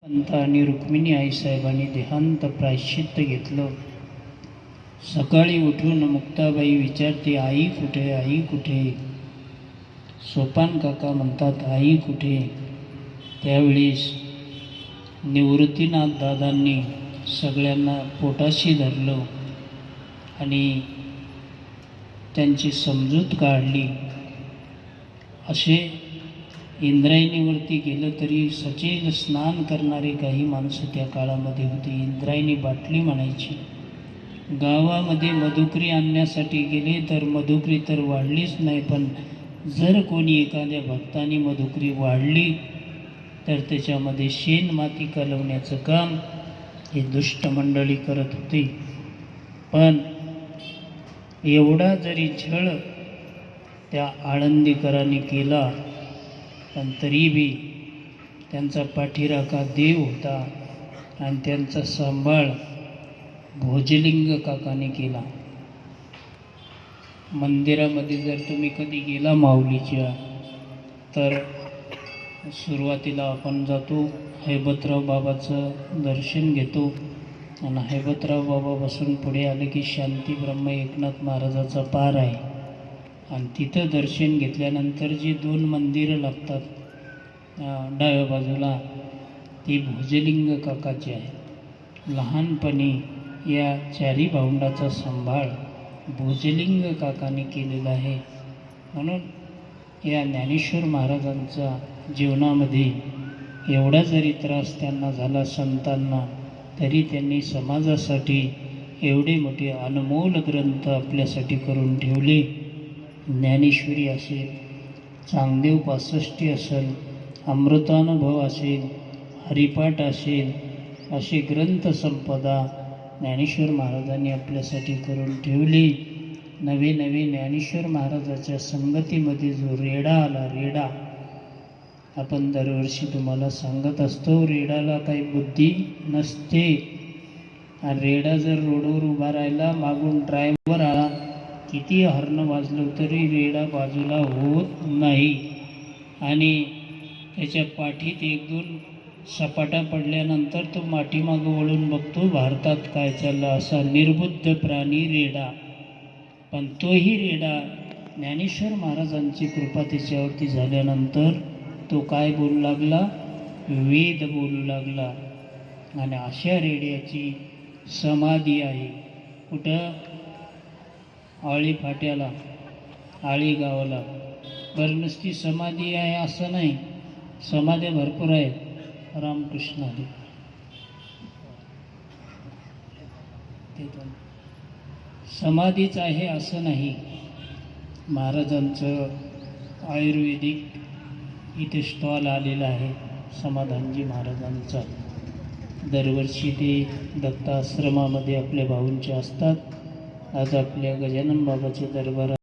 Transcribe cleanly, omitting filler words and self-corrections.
संत आणि रुक्मिणी आईसाहेबांनी देहांत प्रायश्चित्त घेतलं. सकाळी उठून मुक्ताबाई विचारते, आई कुठे, आई कुठे? सोपान काका म्हणतात, आई कुठे? त्यावेळेस निवृत्तीनाथ दादांनी सगळ्यांना पोटाशी धरलं आणि त्यांची समजूत काढली. असे इंद्रायणीवरती गेलं तरी सचेल स्नान करणारे काही माणसं त्या काळामध्ये होते. इंद्रायणी बाटली म्हणायची. गावामध्ये मधुकरी आणण्यासाठी गेले तर मधुकरी तर वाढलीच नाही, पण जर कोणी एखाद्या भक्ताने मधुकरी वाढली तर त्याच्यामध्ये शेण माती कालवण्याचं काम हे दुष्ट मंडळी करत होते. पण एवढा जरी छळ त्या आळंदीकरांनी केला पण तरी बी त्यांचा पाठीराखा देव होता आणि त्यांचा सांभाळ भोजलिंग काकाने केला. मंदिरामध्ये जर तुम्ही कधी गेला माऊलीच्या तर सुरुवातीला आपण जातो, हैबतराव बाबाचं दर्शन घेतो आणि हैबतराव बाबापासून पुढे आले की शांती ब्रह्म एकनाथ महाराजाचा पार आहे आणि तिथं दर्शन घेतल्यानंतर जी दोन मंदिरं लागतात डाव्या बाजूला ती भोजलिंग काकाची आहे. लहानपणी या चारी भावंडाचा सांभाळ भोजलिंग काकाने केलेला आहे. म्हणून या ज्ञानेश्वर महाराजांचा जीवनामध्ये एवढा जरी त्रास त्यांना झाला संतांना, तरी त्यांनी समाजासाठी एवढे मोठे अनमोल ग्रंथ आपल्यासाठी करून ठेवले. ज्ञानेश्वरी असेल, चांगदेव 65 असेल, अमृतानुभव असेल, हरिपाठ असेल, असे ग्रंथ संपदा ज्ञानेश्वर महाराजांनी आपल्यासाठी करून ठेवली. नवे नवे ज्ञानेश्वर महाराजाच्या संगतीमध्ये जो रेडा आला, रेडा आपण दरवर्षी तुम्हाला सांगत असतो, रेडाला काही बुद्धी नसते. आणि रेडा जर रोडवर उभा राहिला, मागून ड्रायव्हर आला, किती हॉर्न वाजलं तरी रेडा बाजूला होत नाही आणि त्याच्या पाठीत एक दोन सपाटा पडल्यानंतर तो माठीमागं वळून बघतो, भारतात काय चाललं, असा निर्बुद्ध प्राणी रेडा. पण तोही रेडा ज्ञानेश्वर महाराजांची कृपा त्याच्यावरती झाल्यानंतर तो काय बोलू लागला? वेद बोलू लागला. आणि अशा रेड्याची समाधी आहे कुठं? आळी फाट्याला, आळी गावाला. बरं, नुसती समाधी आहे असं नाही, समाध्या भरपूर आहेत. रामकृष्ण हरी. समाधीच आहे असं नाही. महाराजांचं आयुर्वेदिक इथे स्टॉल आलेला आहे समाधानजी महाराजांचा. दरवर्षी ते दत्ताश्रमामध्ये आपल्या भाऊंचे असतात. आज आपल्या गजानन बाबाच्या दरबारात